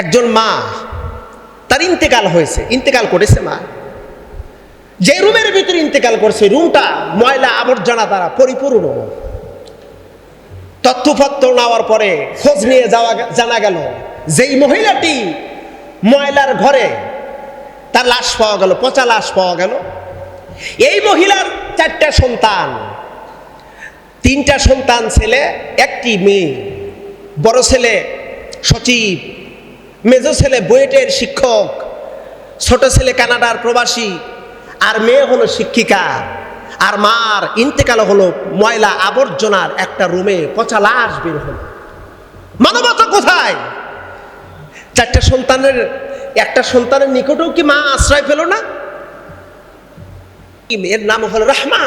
একজন মা, তার ইন্তেকাল হয়েছে, ইন্তেকাল করেছে মা। যে রুমের ভিতরে ইন্তেকাল করছে রুমটা ময়লা আবর্জনা দ্বারা পরিপূর্ণ। তথ্যপত্র নেওয়ার পরে খোঁজ নিয়ে জানা গেল যেই মহিলাটি ময়লার ঘরে তার লাশ পাওয়া গেল, পচা লাশ পাওয়া গেল। এই মহিলার 4টা সন্তান, 3টা সন্তান ছেলে, 1টি মেয়ে। বড় ছেলে সচিব, মেজো ছেলে বুয়েটের শিক্ষক, ছোট ছেলে কানাডার প্রবাসী, আর মেয়ে হলো শিক্ষিকা। আর মার ইন্তেকাল হলো ময়লা আবর্জনার একটা রুমে, পচা লাশ বের হলো। মানবতা কোথায়? 4টা সন্তানের একটা সন্তানের নিকটেও কি মা আশ্রয় পেল না? এর নাম হলো রাহমা।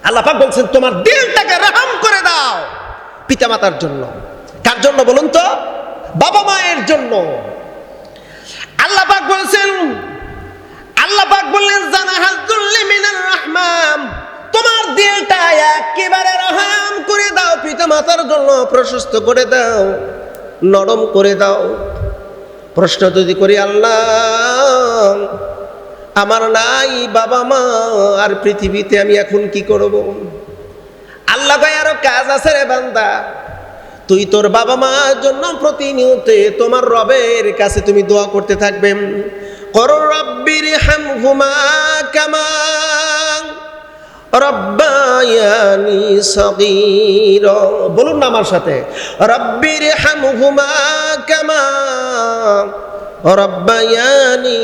আল্লাহ পাক বলছেন তোমার দিলটাকে রহম করে দাও পিতামাতার জন্য। কার জন্য বলুন তো? বাবা মায়ের জন্য। আল্লাহ পাক বলছেন, আল্লাহ পাক বললেন জানাহাজুল্লি মিনার রাহমাম, তোমার দিলটা একেবারে রহম করে দাও পিতামাতার জন্য, প্রশস্ত করে দাও, নরম করে দাও। প্রশ্ন যদি করি আল্লাহ আমার নাই বাবা মা, আর পৃথিবীতে আমি এখন কি করব? আল্লাহ ভাই আরো কাজ আছে রে বান্দা। তুই তোর বাবা মার জন্য প্রতিনিয়ত তোমার রবের কাছে তুমি দোয়া করতে থাকবে। কর রব্বির হামহুমা কামা রব্বায়ানি সগীরা। বলুন না আমার সাথে, রব্বির হামহুমা কামা রব্বায়ানি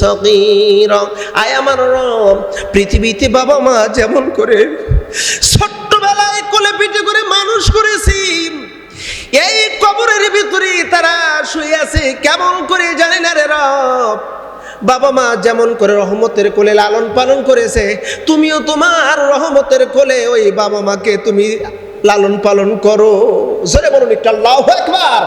সগীরা। আয় আমার রব, পৃথিবীতে বাবা মা যেমন করে ছোট্টবেলায় কোলে পিঠে করে মানুষ করেছি, এই কবরের ভিতরে তারা শুয়ে আছে কেমন করে জানি না রে রব। বাবা মা যেমন করে রহমতের কোলে লালন পালন করেছে, তুমিও তোমার রহমতের কোলে ওই বাবা মাকে তুমি লালন পালন করো। জোরে বলুন একটু আল্লাহু আকবার।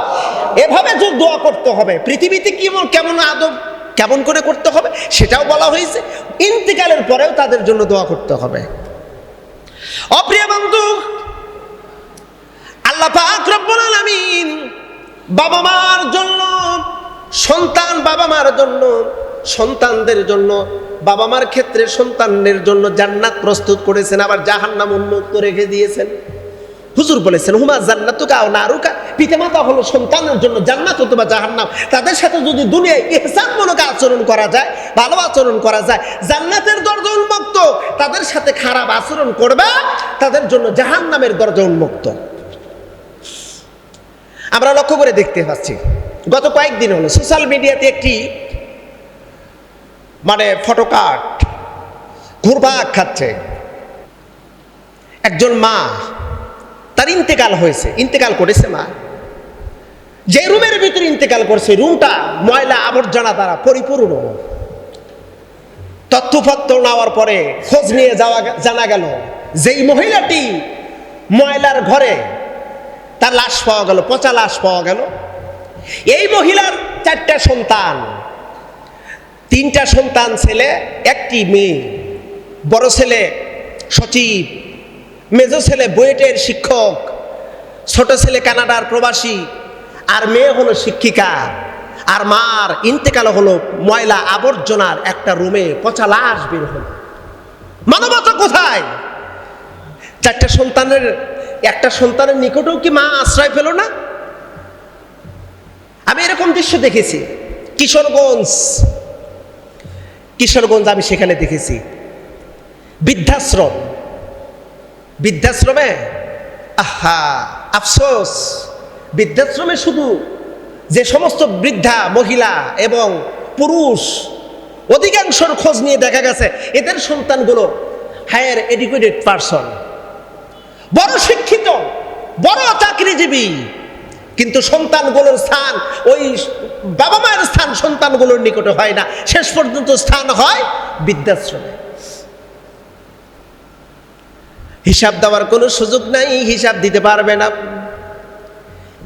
এভাবে যে দোয়া করতে হবে, পৃথিবীতে কেমন আদব কেমন করে করতে হবে সেটাও বলা হয়েছে। ইন্তেকালের পরেও তাদের জন্য দোয়া করতে হবে। অপ্রিয় বন্ধু, আল্লাহ পাক রব্বুল আলামিন বাবা মার জন্য, সন্তান বাবা মার জন্য, সন্তানদের জন্য, বাবা মার ক্ষেত্রে সন্তানদের জন্য জান্নাত প্রস্তুত করেছেন, আবার জাহান্নাম উন্মুক্ত রেখে দিয়েছেন। হুজুর বলেছেন হুমা জান্নাতুকা আও নারুকা, পিতামাতা হলো সন্তানের জন্য জান্নাত অথবা জাহান্নাম। তাদের সাথে যদি দুনিয়ায় ইহসানমূলক আচরণ করা যায়, ভালো আচরণ করা যায়, জান্নাতের দরজা উন্মুক্ত। তাদের সাথে খারাপ আচরণ করবে, তাদের জন্য জাহান্নামের দরজা উন্মুক্ত। আমরা লক্ষ্য করে দেখতে পাচ্ছি গত কয়েকদিন হলো সোশ্যাল মিডিয়াতে একটি ফটোকার্ড ঘুরপাক খাচ্ছে। একজন মা, তার ইন্তেকাল হয়েছে, ইন্তেকাল করেছে মা। যে রুমের ভিতরে ইন্তেকাল করছে রুমটা ময়লা আবর্জনা দ্বারা পরিপূর্ণ। তথ্যপত্র নেওয়ার পরে খোঁজ নিয়ে জানা গেল যেই মহিলাটি ময়লার ঘরে তার লাশ পাওয়া গেল, পচা লাশ পাওয়া গেল। এই মহিলার 4টা সন্তান, 3টা সন্তান ছেলে, 1টি মেয়ে। বড় ছেলে সচিব, মেজো ছেলে বুয়েটের শিক্ষক, ছোট ছেলে কানাডার প্রবাসী, আর মেয়ে হলো শিক্ষিকা। আর মার ইন্তেকাল হলো ময়লা আবর্জনার একটা রুমে, পচা লাশ বের হলো। মানবতা কোথায়? 4টা সন্তানের একটা সন্তানের নিকটেও কি মা আশ্রয় পেল না? আমি এরকম দৃশ্য দেখেছি কিশোরগঞ্জ আমি সেখানে দেখেছি বৃদ্ধাশ্রমে আফসোস, বৃদ্ধাশ্রমে শুধু যে সমস্ত বৃদ্ধা মহিলা এবং পুরুষ, অধিকাংশর খোঁজ নিয়ে দেখা গেছে এদের সন্তানগুলো হায়ার এডুকেটেড পারসন, বড় শিক্ষিত, বড় চাকরিজীবী, কিন্তু সন্তানগুলোর স্থান ওই বাবা মায়ের স্থান সন্তানগুলোর নিকটে হয় না, শেষ পর্যন্ত স্থান হয় বৃদ্ধাশ্রমে। হিসাব দেওয়ার কোনো সুযোগ নাই, হিসাব দিতে পারবে না।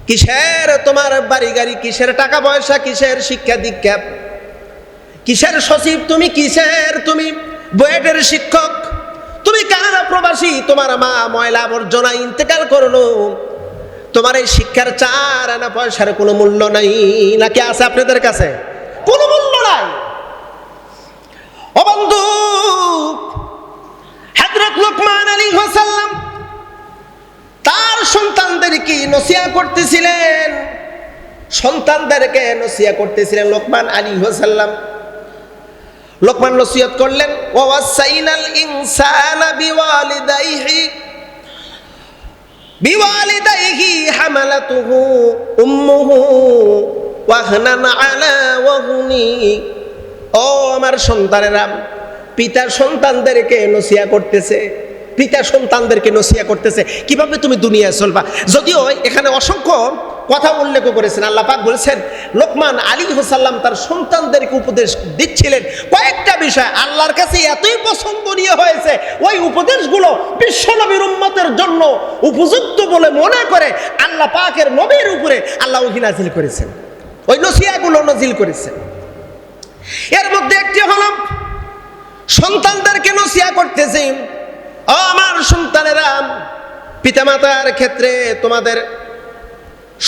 কিসের তোমার বাড়ি গাড়ি, কিসের টাকা পয়সা, কিসের শিক্ষা দীক্ষা, কিসের সচিব তুমি, কিসের তুমি বুয়েটের শিক্ষক, তুমি কানাডা প্রবাসী, তোমার মা ময়লা আবর্জনা ইন্তেকাল করলো, তোমার এই শিক্ষার 4 আনা পয়সার কোনো মূল্য নাই, নাকি আছে আপনাদের কাছে? কোনো মূল্য নাই। ও বন্ধু, হযরত লোকমান আলাইহিস সালাম তার সন্তানদেরকে নসিহত করতেছিলেন, সন্তানদেরকে নসিহত করতেছিলেন লোকমান আলাইহিস সালাম। লোকমান নসিহত করলেন, ওয়াসাইনাল ইনসানা বিওয়ালিদাইহি হামালাতুহু উম্মুহু ওয়াহনান আলা ওয়াহনি। ও আমার সন্তানেরা, পিতা সন্তানদেরকে নসিহত করতেছে, পিতা সন্তানদেরকে নসিহত করতেছে কিভাবে তুমি দুনিয়ায় চলবা। যদিও এখানে অসংখ্য কথা উল্লেখ করেছেন, আল্লাহ পাক বলেছেন লোকমান আলাইহিস সালাম তার সন্তানদেরকে উপদেশ দিচ্ছিলেন কয়েকটা বিষয় আল্লাহর কাছে এতই পছন্দনীয় হয়েছে, ওই উপদেশগুলো বিশ্বনবীর উম্মতের জন্য উপযুক্ত বলে মনে করে আল্লাহ পাকের নবীর উপরে আল্লাহ ওহী নাযিল করেছেন, ওই নসিহতগুলো নাযিল করেছেন। এর মধ্যে একটি হলো সন্তানদেরকে নসিহত করতেছে, ও আমার সন্তানেরা, পিতামাতার ক্ষেত্রে তোমাদের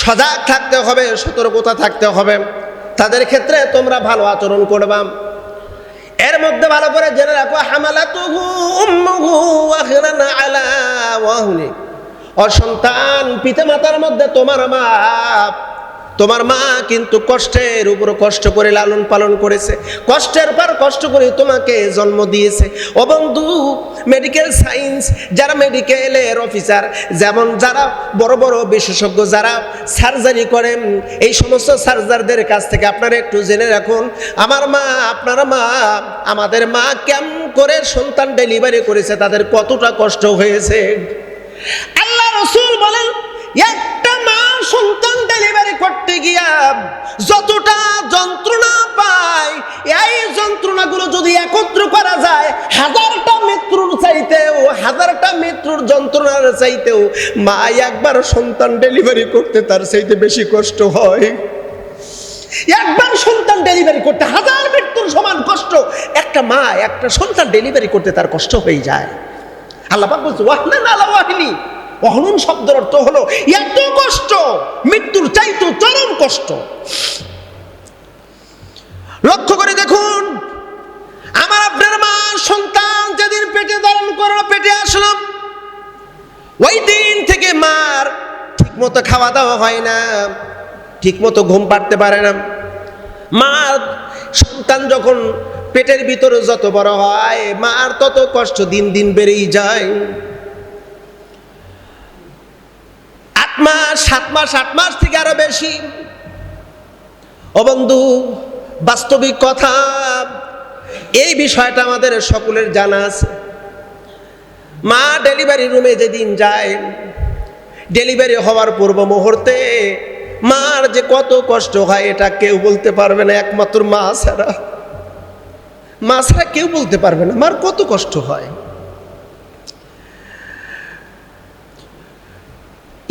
সজাগ থাকতে হবে, সতর্কতা থাকতে হবে, তাদের ক্ষেত্রে তোমরা ভালো আচরণ করবা। এর মধ্যে ভালো করে জেনে রাখো, হামালাতুহু উম্মুহু ওয়াহনান আলা ওয়াহনি। ও সন্তান, পিতামাতার মধ্যে তোমার মা কিন্তু কষ্টের উপর কষ্ট করে লালন পালন করেছে, কষ্টের পর কষ্ট করে তোমাকে জন্ম দিয়েছে। ও বন্ধু, মেডিকেল সায়েন্স যারা মেডিকেলের অফিসার, যেমন যারা বড় বড় বিশেষজ্ঞ যারা সার্জারি করেন, এই সমস্ত সার্জারদের কাছ থেকে আপনারা একটু জেনে রাখুন, আমার মা, আপনারা মা, আমাদের মা কেমন করে সন্তান ডেলিভারি করেছে, তাদের কতটা কষ্ট হয়েছে। আল্লাহ রাসূল বলেন, একটা মা সন্তান ডেলিভারি করতে গিয়া যতটা যন্ত্রণা পায়, এই যন্ত্রণাগুলো যদি একত্র করা যায়, হাজারটা মৃত্যুর যন্ত্রণার চাইতেও মা একবার সন্তান ডেলিভারি করতে তার চাইতে বেশি কষ্ট হয়। একবার সন্তান ডেলিভারি করতে হাজার মৃত্যুর সমান কষ্ট একটা মা একটা সন্তান ডেলিভারি করতে তার কষ্ট হয়ে যায়। আল্লাহ পাক বলছে ওয়াহনান আলা ওয়াহনি। অহনুন শব্দের অর্থ হলো এত কষ্ট, মৃত্যুর চাইতেও চরম কষ্ট। লক্ষ্য করে দেখুন, আমার আপনার মা সন্তান যেদিন পেটে ধারণ করলো, পেটে আসলো, ওই দিন থেকে মার ঠিক মতো খাওয়া দাওয়া হয় না, ঠিক মতো ঘুম পাড়তে পারে না। মার সন্তান যখন পেটের ভিতরে যত বড় হয়, মার তত কষ্ট দিন দিন বেড়েই যায়। 8 মাস 7 মাস 8 মাস থেকে আরো বেশি। ও বন্ধু, বাস্তবিক কথা, এই বিষয়টা আমাদের সকলের জানা আছে। মা ডেলিভারি রুমে যেদিন যায়, ডেলিভারি হওয়ার পূর্ব মুহূর্তে মার যে কত কষ্ট হয় এটা কেউ বলতে পারবে না, একমাত্র মা ছাড়া। মা ছাড়া কেউ বলতে পারবে না মার কত কষ্ট হয়।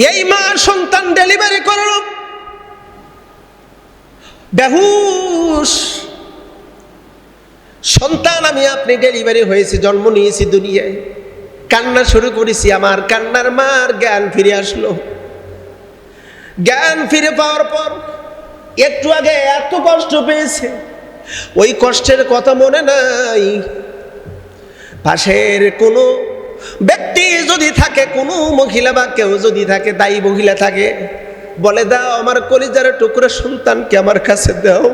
এই মা সন্তান ডেলিভারি করল, বেহুশ সন্তান, আমি আপনি ডেলিভারি হয়েছি, জন্ম নিয়েছি দুনিয়ায়, কান্না শুরু করেছি, আমার কান্নার মার জ্ঞান ফিরে আসলো। জ্ঞান ফিরে পাওয়ার পর একটু আগে এত কষ্ট পেয়েছে, ওই কষ্টের কথা মনে নাই। পাশের কোনো ব্যক্তি যদি থাকে, কোনো মহিলা বা কেউ যদি থাকে, দায়ী মহিলা থাকে, বলে দাও আমার কলিজার টুকরো সন্তানকে আমার কাছে দাও।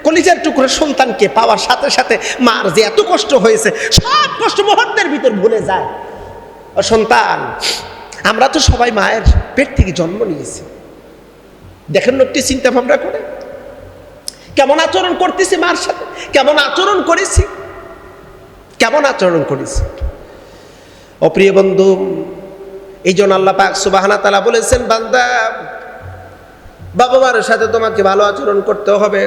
কলিজার টুকরো সন্তানকে পাওয়ার সাথে সাথে মার যে এত কষ্ট হয়েছে, সব কষ্ট মুহূর্তের ভিতর ভুলে যায়। ও সন্তান, আমরা তো সবাই মায়ের পেট থেকে জন্ম নিয়েছি। দেখেন একটি চিন্তা ভাবনা করে কেমন আচরণ করতেছি মার সাথে, কেমন আচরণ করেছি, কেমন আচরণ করেছি। ও প্রিয় বন্ধু, এই জন্য আল্লাহ পাক সুবহানাহু ওয়া তাআলা বলেছেন, বান্দা, বাবা মার সাথে তোমাকে ভালো আচরণ করতে হবে।